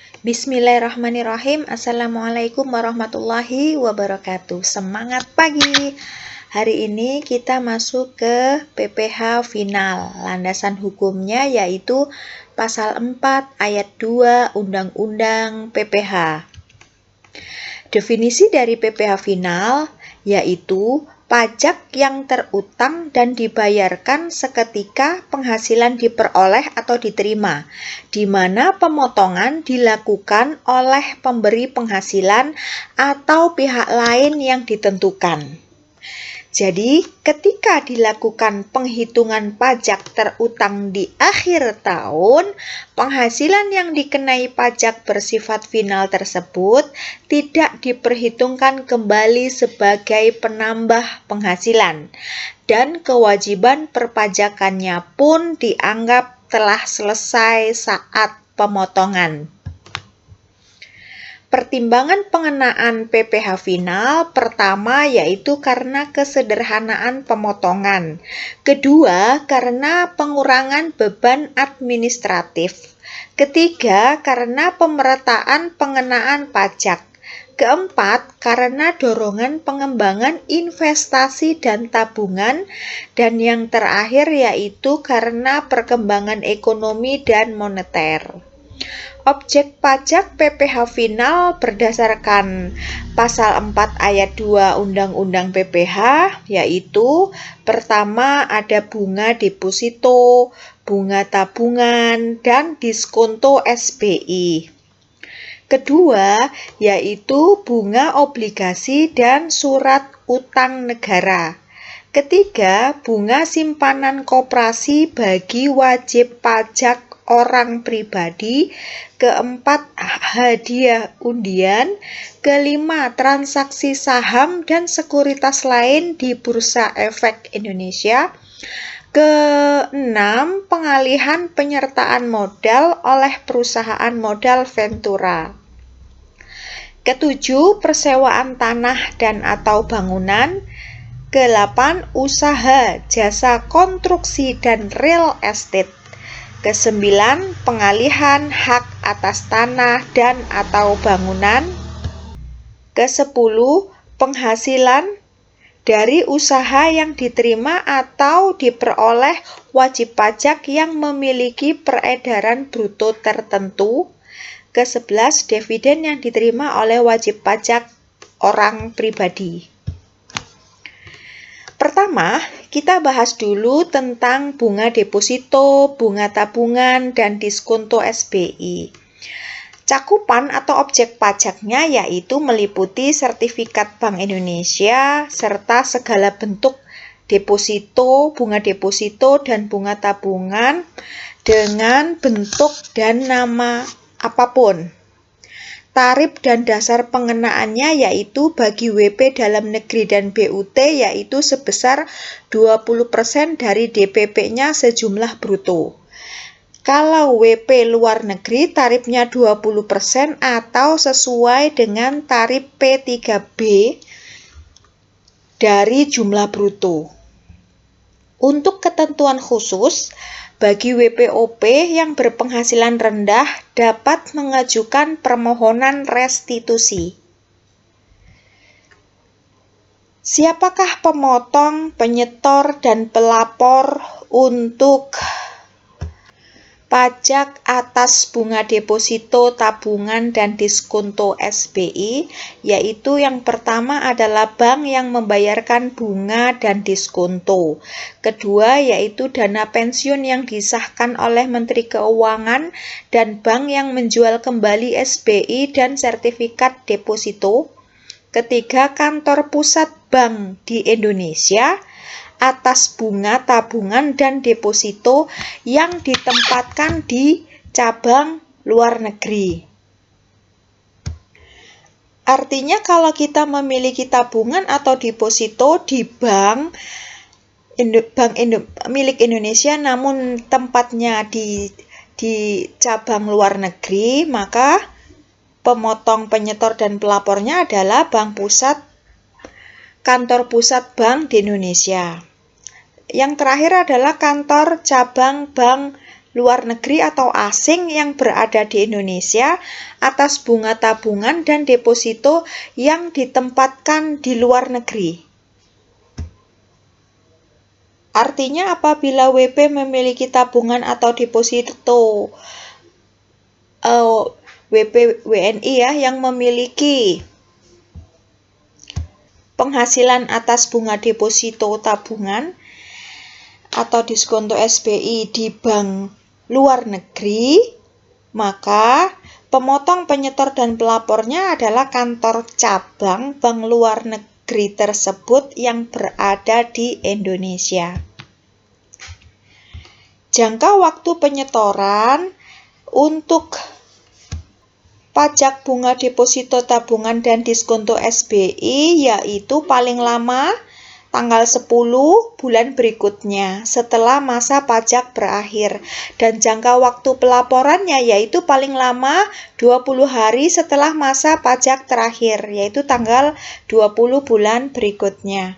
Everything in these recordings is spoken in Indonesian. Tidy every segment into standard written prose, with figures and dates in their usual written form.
Bismillahirrahmanirrahim. Assalamualaikum warahmatullahi wabarakatuh. Semangat pagi. Hari ini kita masuk ke PPH final. Landasan hukumnya yaitu pasal 4 ayat 2 Undang-Undang PPH. Definisi dari PPH final yaitu pajak yang terutang dan dibayarkan seketika penghasilan diperoleh atau diterima, di mana pemotongan dilakukan oleh pemberi penghasilan atau pihak lain yang ditentukan. Jadi, ketika dilakukan penghitungan pajak terutang di akhir tahun, penghasilan yang dikenai pajak bersifat final tersebut tidak diperhitungkan kembali sebagai penambah penghasilan, dan kewajiban perpajakannya pun dianggap telah selesai saat pemotongan. Pertimbangan pengenaan PPH final pertama yaitu karena kesederhanaan pemotongan. Kedua, karena pengurangan beban administratif. Ketiga, karena pemerataan pengenaan pajak. Keempat, karena dorongan pengembangan investasi dan tabungan. Dan yang terakhir yaitu karena perkembangan ekonomi dan moneter. Objek pajak PPH final berdasarkan pasal 4 ayat 2 Undang-Undang PPH yaitu pertama ada bunga deposito, bunga tabungan, dan diskonto SBI. Kedua yaitu bunga obligasi dan surat utang negara. Ketiga, bunga simpanan koperasi bagi wajib pajak orang pribadi. Keempat, hadiah undian. Kelima, transaksi saham dan sekuritas lain di Bursa Efek Indonesia. Keenam, pengalihan penyertaan modal oleh perusahaan modal Ventura. Ketujuh, persewaan tanah dan atau bangunan. Ke-8, usaha, jasa konstruksi dan real estate. Ke-9, pengalihan hak atas tanah dan atau bangunan. Ke-10, penghasilan dari usaha yang diterima atau diperoleh wajib pajak yang memiliki peredaran bruto tertentu. Ke-11, dividen yang diterima oleh wajib pajak orang pribadi. Pertama, kita bahas dulu tentang bunga deposito, bunga tabungan, dan diskonto SBI. Cakupan atau objek pajaknya yaitu meliputi sertifikat Bank Indonesia serta segala bentuk deposito, bunga deposito, dan bunga tabungan dengan bentuk dan nama apapun. Tarif dan dasar pengenaannya yaitu bagi WP dalam negeri dan BUT yaitu sebesar 20% dari DPP-nya sejumlah bruto. Kalau WP luar negeri tarifnya 20% atau sesuai dengan tarif P3B dari jumlah bruto. Untuk ketentuan khusus, bagi WPOP yang berpenghasilan rendah dapat mengajukan permohonan restitusi. Siapakah pemotong, penyetor, dan pelapor untuk pajak atas bunga deposito, tabungan, dan diskonto SBI? Yaitu yang pertama adalah bank yang membayarkan bunga dan diskonto. Kedua yaitu dana pensiun yang disahkan oleh Menteri Keuangan dan bank yang menjual kembali SBI dan sertifikat deposito. Ketiga, kantor pusat bank di Indonesia atas bunga tabungan dan deposito yang ditempatkan di cabang luar negeri. Artinya kalau kita memiliki tabungan atau deposito di bank milik Indonesia namun tempatnya di cabang luar negeri, maka pemotong, penyetor, dan pelapornya adalah bank pusat, kantor pusat bank di Indonesia. Yang terakhir adalah kantor cabang bank luar negeri atau asing yang berada di Indonesia atas bunga tabungan dan deposito yang ditempatkan di luar negeri. Artinya apabila WP memiliki tabungan atau deposito WP WNI ya yang memiliki penghasilan atas bunga deposito tabungan atau diskonto SBI di bank luar negeri, maka pemotong, penyetor, dan pelapornya adalah kantor cabang bank luar negeri tersebut yang berada di Indonesia. Jangka waktu penyetoran untuk pajak bunga deposito tabungan dan diskonto SBI yaitu paling lama tanggal 10 bulan berikutnya setelah masa pajak berakhir, dan jangka waktu pelaporannya yaitu paling lama 20 hari setelah masa pajak terakhir yaitu tanggal 20 bulan berikutnya.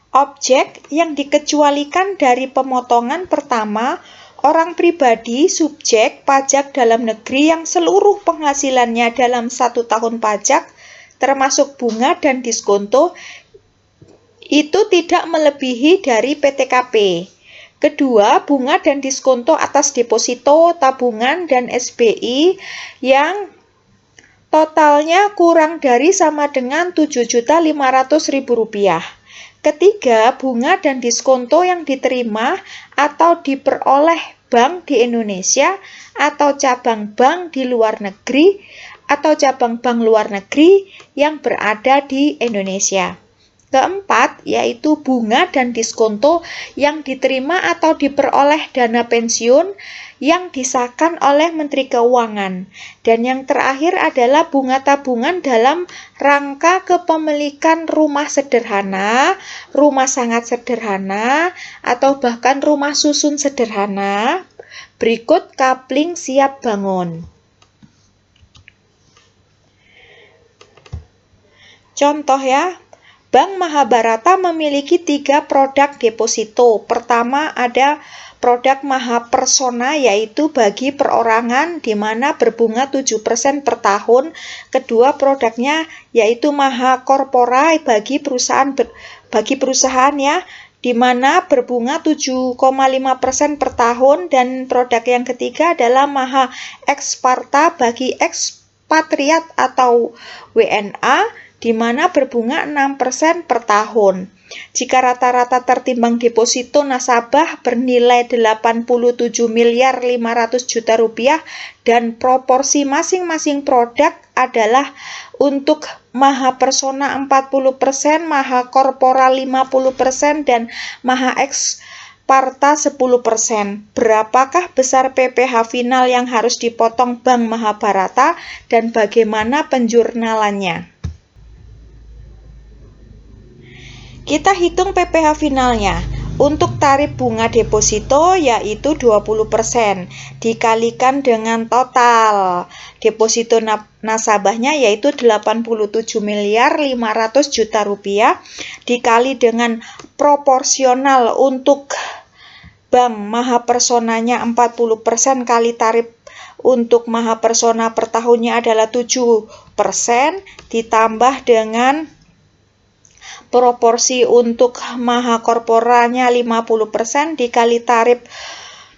Objek yang dikecualikan dari pemotongan pertama, orang pribadi subjek pajak dalam negeri yang seluruh penghasilannya dalam 1 tahun pajak, termasuk bunga dan diskonto, itu tidak melebihi dari PTKP. Kedua, bunga dan diskonto atas deposito, tabungan, dan SBI yang totalnya kurang dari sama dengan Rp7.500.000. Ketiga, bunga dan diskonto yang diterima atau diperoleh bank di Indonesia atau cabang bank di luar negeri atau cabang bank luar negeri yang berada di Indonesia. Keempat, yaitu bunga dan diskonto yang diterima atau diperoleh dana pensiun yang disahkan oleh Menteri Keuangan. Dan yang terakhir adalah bunga tabungan dalam rangka kepemilikan rumah sederhana, rumah sangat sederhana, atau bahkan rumah susun sederhana. Berikut kapling siap bangun. Contoh ya, Bank Mahabharata memiliki 3 produk deposito. Pertama ada produk Mahapersona yaitu bagi perorangan di mana berbunga 7% per tahun. Kedua produknya yaitu Mahakorpora bagi perusahaan ya, di mana berbunga 7,5% per tahun, dan produk yang ketiga adalah Maha Eksparta bagi ekspatriat atau WNA di mana berbunga 6% per tahun. Jika rata-rata tertimbang deposito nasabah bernilai Rp87.500.000.000 dan proporsi masing-masing produk adalah untuk Mahapersona 40%, Mahakorpora 50%, dan Maha Eksparta 10%. Berapakah besar PPh final yang harus dipotong Bank Mahabharata dan bagaimana penjurnalannya? Kita hitung PPh finalnya. Untuk tarif bunga deposito yaitu 20% dikalikan dengan total deposito nasabahnya yaitu Rp87.500.000.000 dikali dengan proporsional untuk Bank Mahapersonanya 40% kali tarif untuk Mahapersona per tahunnya adalah 7% ditambah dengan proporsi untuk Mahakorporanya 50% dikali tarif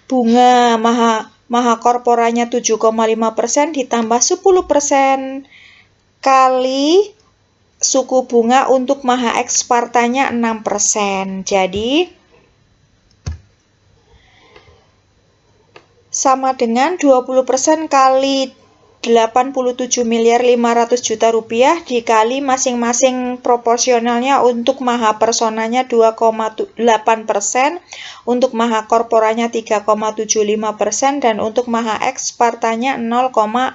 bunga Mahakorporanya 7,5% ditambah 10% kali suku bunga untuk Maha Ekspartanya 6%. Jadi sama dengan 20% kali Rp87.500.000.000 dikali masing-masing proporsionalnya untuk Mahapersonanya 2,8%, untuk Mahakorporanya 3,75% dan untuk Maha Ekspartanya 0,6%.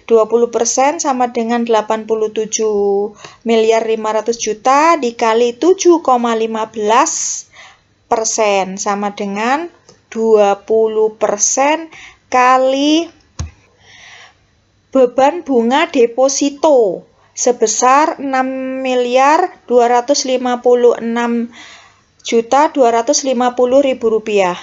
20% sama dengan Rp87.500.000.000 dikali 7,15% sama dengan 20% kali beban bunga deposito sebesar Rp6.250.000.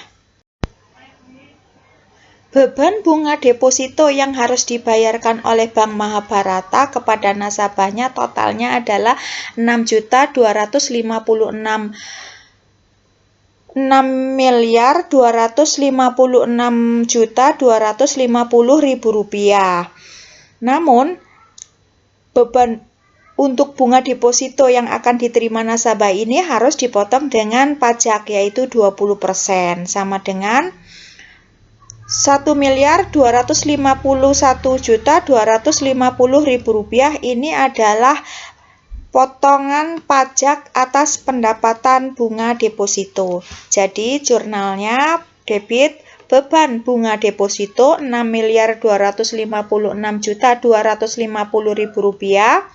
Beban bunga deposito yang harus dibayarkan oleh Bank Mahabharata kepada nasabahnya totalnya adalah Rp6.256.250.000. Namun, beban untuk bunga deposito yang akan diterima nasabah ini harus dipotong dengan pajak, yaitu 20%, sama dengan Rp1.251.250.000. Ini adalah potongan pajak atas pendapatan bunga deposito. Jadi jurnalnya debit beban bunga deposito Rp6.256.250.000.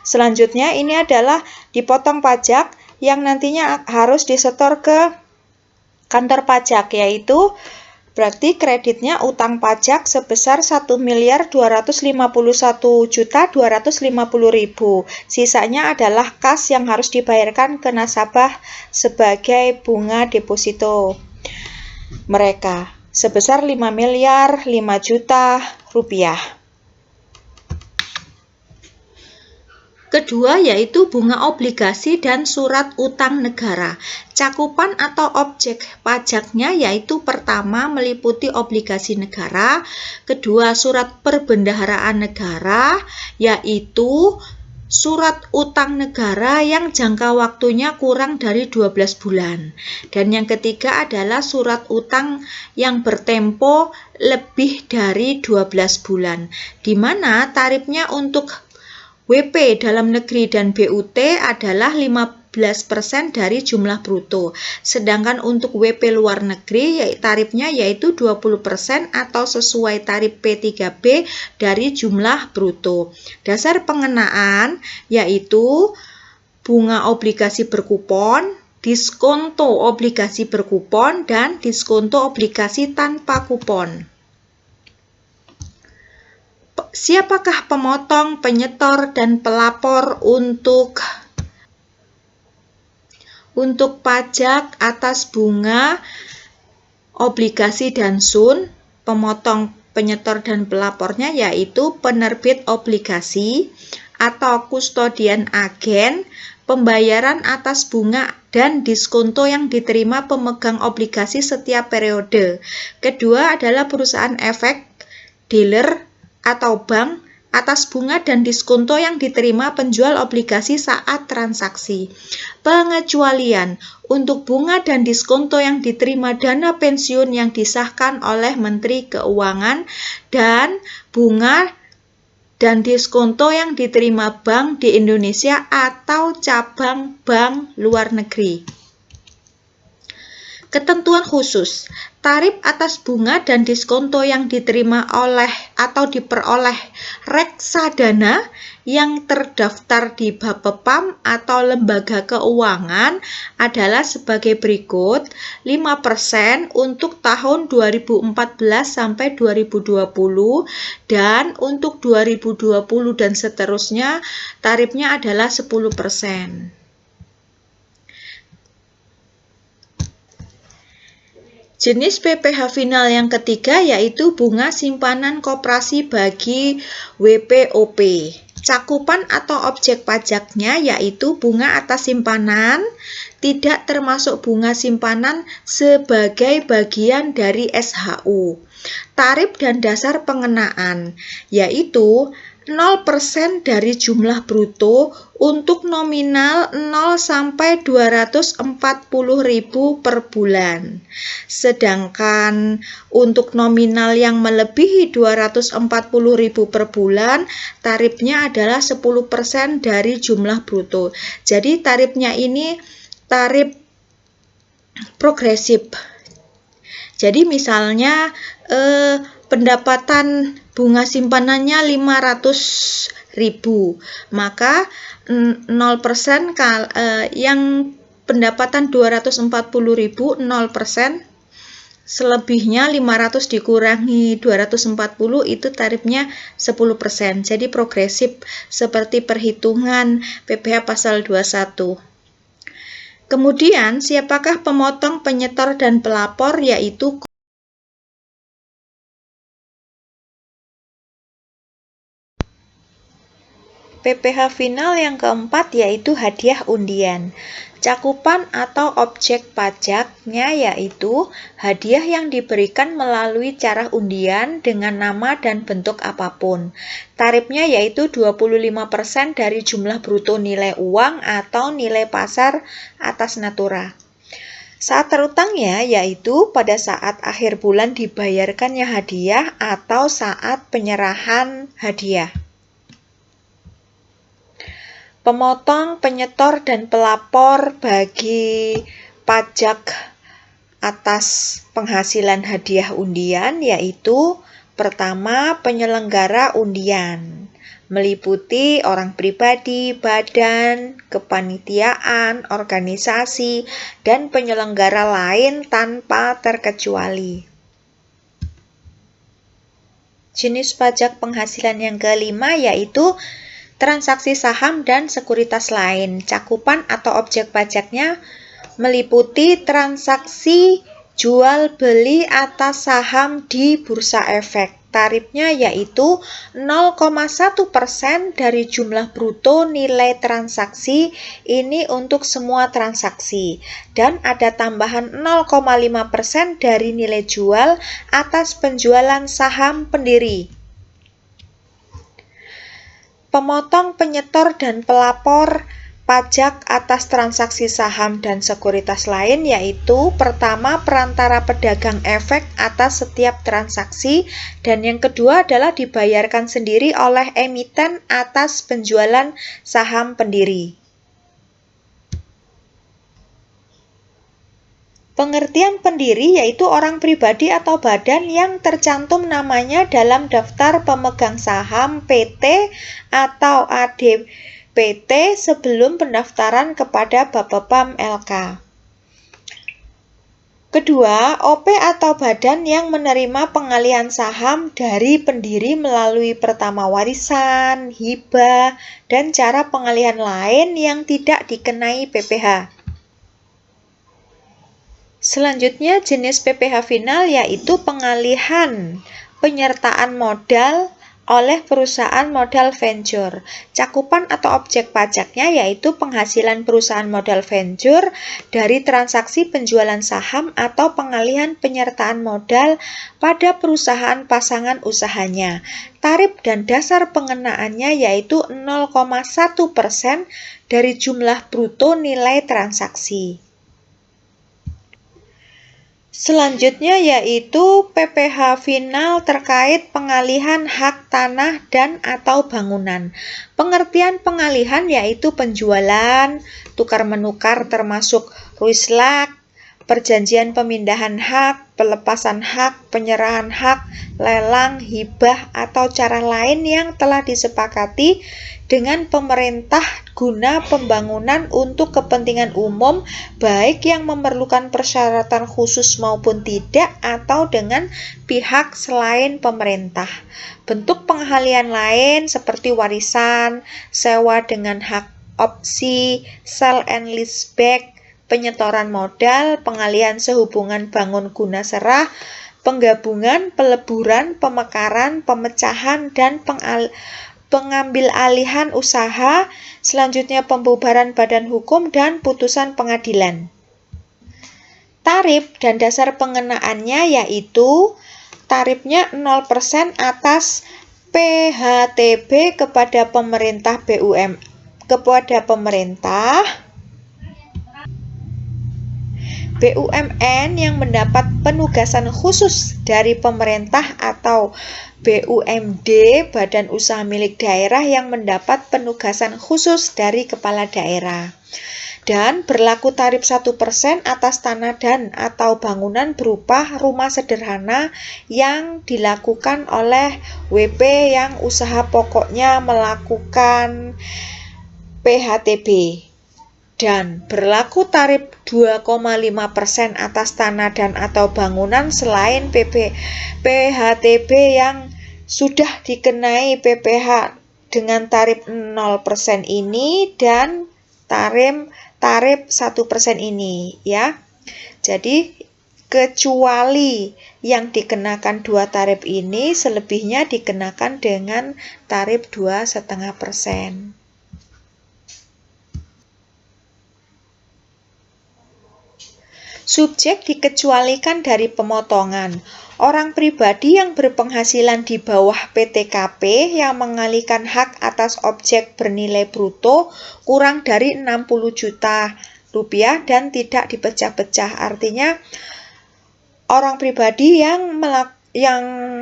Selanjutnya ini adalah dipotong pajak yang nantinya harus disetor ke kantor pajak, yaitu berarti kreditnya utang pajak sebesar Rp1.451.250.000. Sisanya adalah kas yang harus dibayarkan ke nasabah sebagai bunga deposito mereka sebesar Rp5.005.000.000. Kedua yaitu bunga obligasi dan surat utang negara. Cakupan atau objek pajaknya yaitu pertama meliputi obligasi negara, kedua surat perbendaharaan negara, yaitu surat utang negara yang jangka waktunya kurang dari 12 bulan. Dan yang ketiga adalah surat utang yang bertempo lebih dari 12 bulan, di mana tarifnya untuk WP dalam negeri dan BUT adalah 15% dari jumlah bruto. Sedangkan untuk WP luar negeri tarifnya yaitu 20% atau sesuai tarif P3B dari jumlah bruto. Dasar pengenaan yaitu bunga obligasi berkupon, diskonto obligasi berkupon, dan diskonto obligasi tanpa kupon. Siapakah pemotong, penyetor, dan pelapor untuk pajak atas bunga, obligasi, dan sun? Pemotong, penyetor, dan pelapornya yaitu penerbit obligasi atau kustodian agen, pembayaran atas bunga dan diskonto yang diterima pemegang obligasi setiap periode. Kedua adalah perusahaan efek, dealer, atau bank atas bunga dan diskonto yang diterima penjual obligasi saat transaksi. Pengecualian untuk bunga dan diskonto yang diterima dana pensiun yang disahkan oleh Menteri Keuangan dan bunga dan diskonto yang diterima bank di Indonesia atau cabang bank luar negeri. Ketentuan khusus, tarif atas bunga dan diskonto yang diterima oleh atau diperoleh reksadana yang terdaftar di Bapepam atau lembaga keuangan adalah sebagai berikut. 5% untuk tahun 2014 sampai 2020 dan untuk 2020 dan seterusnya tarifnya adalah 10%. Jenis PPh final yang ketiga yaitu bunga simpanan koperasi bagi WPOP. Cakupan atau objek pajaknya yaitu bunga atas simpanan, tidak termasuk bunga simpanan sebagai bagian dari SHU. Tarif dan dasar pengenaan yaitu 0% dari jumlah bruto untuk nominal 0 sampai 240.000 per bulan. Sedangkan untuk nominal yang melebihi 240.000 per bulan, tarifnya adalah 10% dari jumlah bruto. Jadi tarifnya ini tarif progresif. Jadi misalnya pendapatan bunga simpanannya 500.000, maka 0% yang pendapatan 240.000, 0%, selebihnya 500 dikurangi 240 itu tarifnya 10%. Jadi progresif seperti perhitungan PPh pasal 21. Kemudian, siapakah pemotong, penyetor, dan pelapor, yaitu PPh final yang keempat yaitu hadiah undian. Cakupan atau objek pajaknya yaitu hadiah yang diberikan melalui cara undian dengan nama dan bentuk apapun. Tarifnya yaitu 25% dari jumlah bruto nilai uang atau nilai pasar atas natura. Saat terutangnya yaitu pada saat akhir bulan dibayarkannya hadiah atau saat penyerahan hadiah. Pemotong, penyetor, dan pelapor bagi pajak atas penghasilan hadiah undian yaitu pertama, penyelenggara undian, meliputi orang pribadi, badan, kepanitiaan, organisasi, dan penyelenggara lain tanpa terkecuali. Jenis pajak penghasilan yang kelima yaitu transaksi saham dan sekuritas lain. Cakupan atau objek pajaknya meliputi transaksi jual beli atas saham di bursa efek. Tarifnya yaitu 0,1% dari jumlah bruto nilai transaksi ini untuk semua transaksi. Dan ada tambahan 0,5% dari nilai jual atas penjualan saham pendiri. Pemotong, penyetor, dan pelapor pajak atas transaksi saham dan sekuritas lain yaitu pertama perantara pedagang efek atas setiap transaksi dan yang kedua adalah dibayarkan sendiri oleh emiten atas penjualan saham pendiri. Pengertian pendiri yaitu orang pribadi atau badan yang tercantum namanya dalam daftar pemegang saham PT atau ADPT sebelum pendaftaran kepada Bapepam LK. Kedua, OP atau badan yang menerima pengalihan saham dari pendiri melalui pertama warisan, hibah, dan cara pengalihan lain yang tidak dikenai PPh. Selanjutnya jenis PPh final yaitu pengalihan penyertaan modal oleh perusahaan modal venture. Cakupan atau objek pajaknya yaitu penghasilan perusahaan modal venture dari transaksi penjualan saham atau pengalihan penyertaan modal pada perusahaan pasangan usahanya. Tarif dan dasar pengenaannya yaitu 0,1% dari jumlah bruto nilai transaksi. Selanjutnya yaitu PPh final terkait pengalihan hak tanah dan atau bangunan. Pengertian pengalihan yaitu penjualan, tukar-menukar termasuk ruislak, perjanjian pemindahan hak, pelepasan hak, penyerahan hak, lelang, hibah, atau cara lain yang telah disepakati dengan pemerintah guna pembangunan untuk kepentingan umum, baik yang memerlukan persyaratan khusus maupun tidak, atau dengan pihak selain pemerintah. Bentuk pengalihan lain seperti warisan, sewa dengan hak opsi, sell and leaseback, penyetoran modal, pengalihan sehubungan bangun guna serah, penggabungan, peleburan, pemekaran, pemecahan, dan pengambil alihan usaha, selanjutnya pembubaran badan hukum dan putusan pengadilan. Tarif dan dasar pengenaannya yaitu tarifnya 0% atas PHTB kepada pemerintah BUMN yang mendapat penugasan khusus dari pemerintah atau BUMD, badan usaha milik daerah yang mendapat penugasan khusus dari kepala daerah. Dan berlaku tarif 1% atas tanah dan atau bangunan berupa rumah sederhana yang dilakukan oleh WP yang usaha pokoknya melakukan PHTB. Dan berlaku tarif 2,5% atas tanah dan atau bangunan selain PHTB yang sudah dikenai PPh dengan tarif 0% ini dan tarif 1% ini ya. Jadi kecuali yang dikenakan 2 tarif ini, selebihnya dikenakan dengan tarif 2,5%. Subjek dikecualikan dari pemotongan. Orang pribadi yang berpenghasilan di bawah PTKP yang mengalihkan hak atas objek bernilai bruto kurang dari 60 juta rupiah dan tidak dipecah-pecah. Artinya orang pribadi yang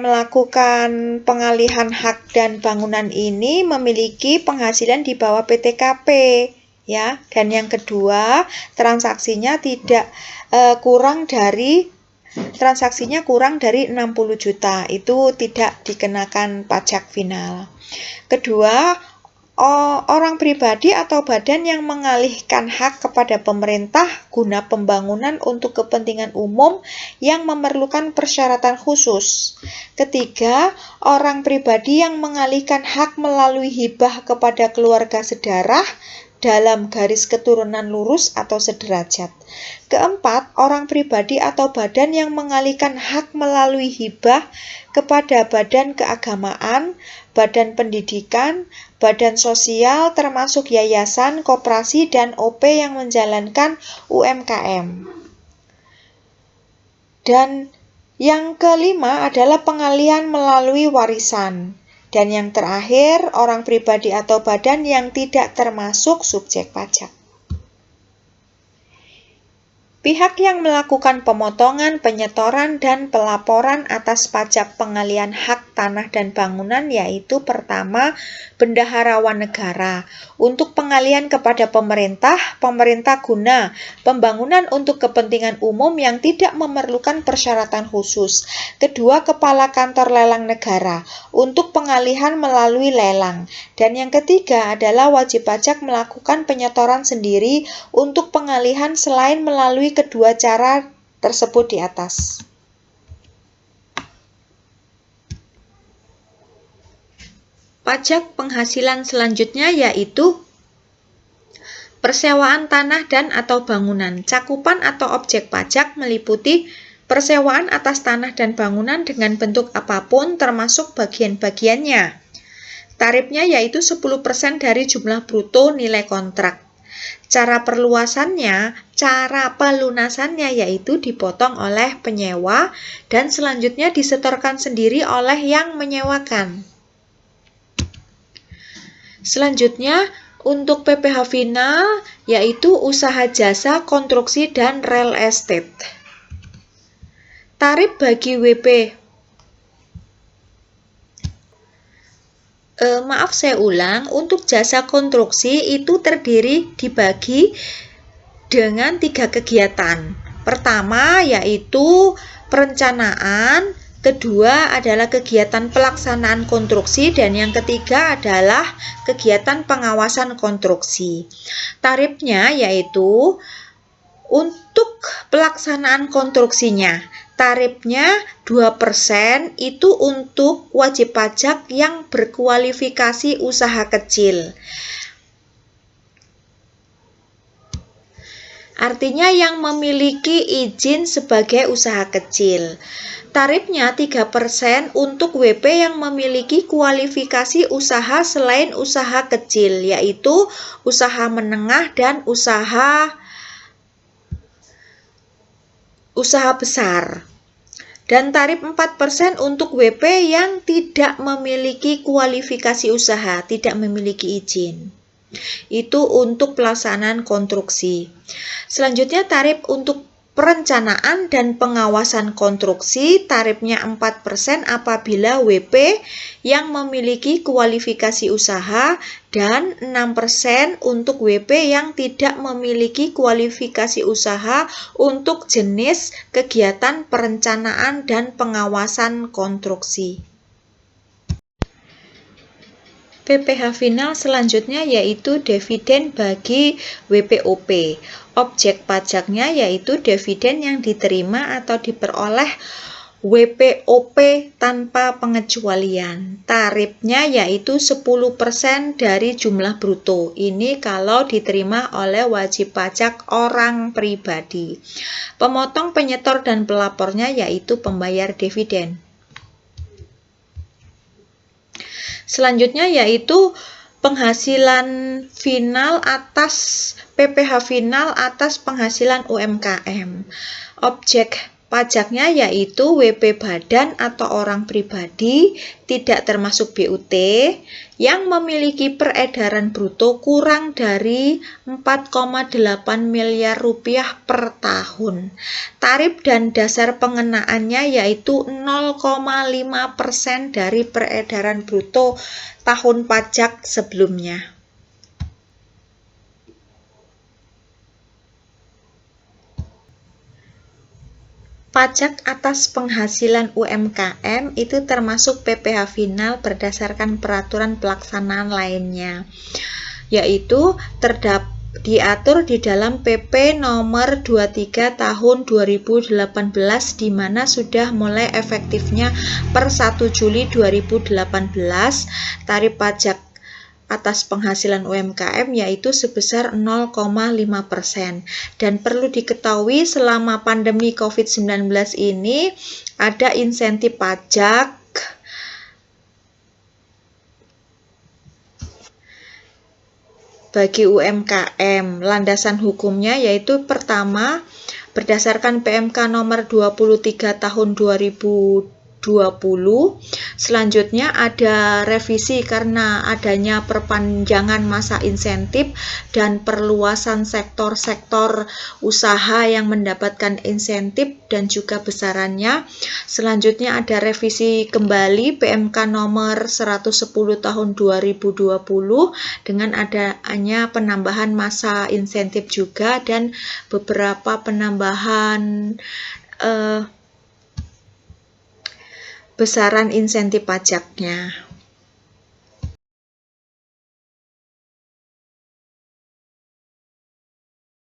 melakukan pengalihan hak dan bangunan ini memiliki penghasilan di bawah PTKP ya. Dan yang kedua, transaksinya kurang dari 60 juta, itu tidak dikenakan pajak final. Kedua, orang pribadi atau badan yang mengalihkan hak kepada pemerintah guna pembangunan untuk kepentingan umum yang memerlukan persyaratan khusus. Ketiga, orang pribadi yang mengalihkan hak melalui hibah kepada keluarga sedarah dalam garis keturunan lurus atau sederajat. Keempat, orang pribadi atau badan yang mengalihkan hak melalui hibah kepada badan keagamaan, badan pendidikan, badan sosial termasuk yayasan, koperasi, dan OP yang menjalankan UMKM. Dan yang kelima adalah pengalihan melalui warisan. Dan yang terakhir, orang pribadi atau badan yang tidak termasuk subjek pajak. Pihak yang melakukan pemotongan, penyetoran, dan pelaporan atas pajak pengalihan hak tanah dan bangunan yaitu pertama, bendaharawan negara. Untuk pengalihan kepada pemerintah guna pembangunan untuk kepentingan umum yang tidak memerlukan persyaratan khusus. Kedua, kepala kantor lelang negara untuk pengalihan melalui lelang. Dan yang ketiga adalah wajib pajak melakukan penyetoran sendiri untuk pengalihan selain melalui kedua cara tersebut di atas. Pajak penghasilan selanjutnya yaitu persewaan tanah dan atau bangunan. Cakupan atau objek pajak meliputi persewaan atas tanah dan bangunan dengan bentuk apapun termasuk bagian-bagiannya. Tarifnya yaitu 10% dari jumlah bruto nilai kontrak. Cara pelunasannya yaitu dipotong oleh penyewa dan selanjutnya disetorkan sendiri oleh yang menyewakan. Selanjutnya, untuk PPh final yaitu usaha jasa, konstruksi, dan real estate. Tarif bagi WP. Saya ulang, untuk jasa konstruksi itu dibagi dengan 3 kegiatan. Pertama yaitu perencanaan, kedua adalah kegiatan pelaksanaan konstruksi, dan yang ketiga adalah kegiatan pengawasan konstruksi. Tarifnya yaitu untuk pelaksanaan konstruksinya, tarifnya 2% itu untuk wajib pajak yang berkualifikasi usaha kecil. Artinya yang memiliki izin sebagai usaha kecil. Tarifnya 3% untuk WP yang memiliki kualifikasi usaha selain usaha kecil, yaitu usaha menengah dan usaha besar. Dan tarif 4% untuk WP yang tidak memiliki kualifikasi usaha, tidak memiliki izin. Itu untuk pelaksanaan konstruksi. Selanjutnya tarif untuk perencanaan dan pengawasan konstruksi, tarifnya 4% apabila WP yang memiliki kualifikasi usaha dan 6% untuk WP yang tidak memiliki kualifikasi usaha untuk jenis kegiatan perencanaan dan pengawasan konstruksi. PPh final selanjutnya yaitu dividen bagi WPOP. Objek pajaknya yaitu dividen yang diterima atau diperoleh WPOP tanpa pengecualian. Tarifnya yaitu 10% dari jumlah bruto. Ini kalau diterima oleh wajib pajak orang pribadi. Pemotong, penyetor, dan pelapornya yaitu pembayar dividen. Selanjutnya yaitu penghasilan final atas PPh final atas penghasilan UMKM. Objek pajaknya yaitu WP badan atau orang pribadi, tidak termasuk BUT, yang memiliki peredaran bruto kurang dari 4,8 miliar rupiah per tahun. Tarif dan dasar pengenaannya yaitu 0,5% dari peredaran bruto tahun pajak sebelumnya. Pajak atas penghasilan UMKM itu termasuk PPh final berdasarkan peraturan pelaksanaan lainnya, yaitu diatur di dalam PP nomor 23 tahun 2018 di mana sudah mulai efektifnya per 1 Juli 2018 tarif pajak atas penghasilan UMKM yaitu sebesar 0,5%. Dan perlu diketahui selama pandemi COVID-19 ini ada insentif pajak bagi UMKM. Landasan hukumnya yaitu pertama berdasarkan PMK nomor 23 tahun 2020. Selanjutnya ada revisi karena adanya perpanjangan masa insentif dan perluasan sektor-sektor usaha yang mendapatkan insentif dan juga besarannya. Selanjutnya ada revisi kembali PMK nomor 110 tahun 2020 dengan adanya penambahan masa insentif juga dan beberapa penambahan besaran insentif pajaknya.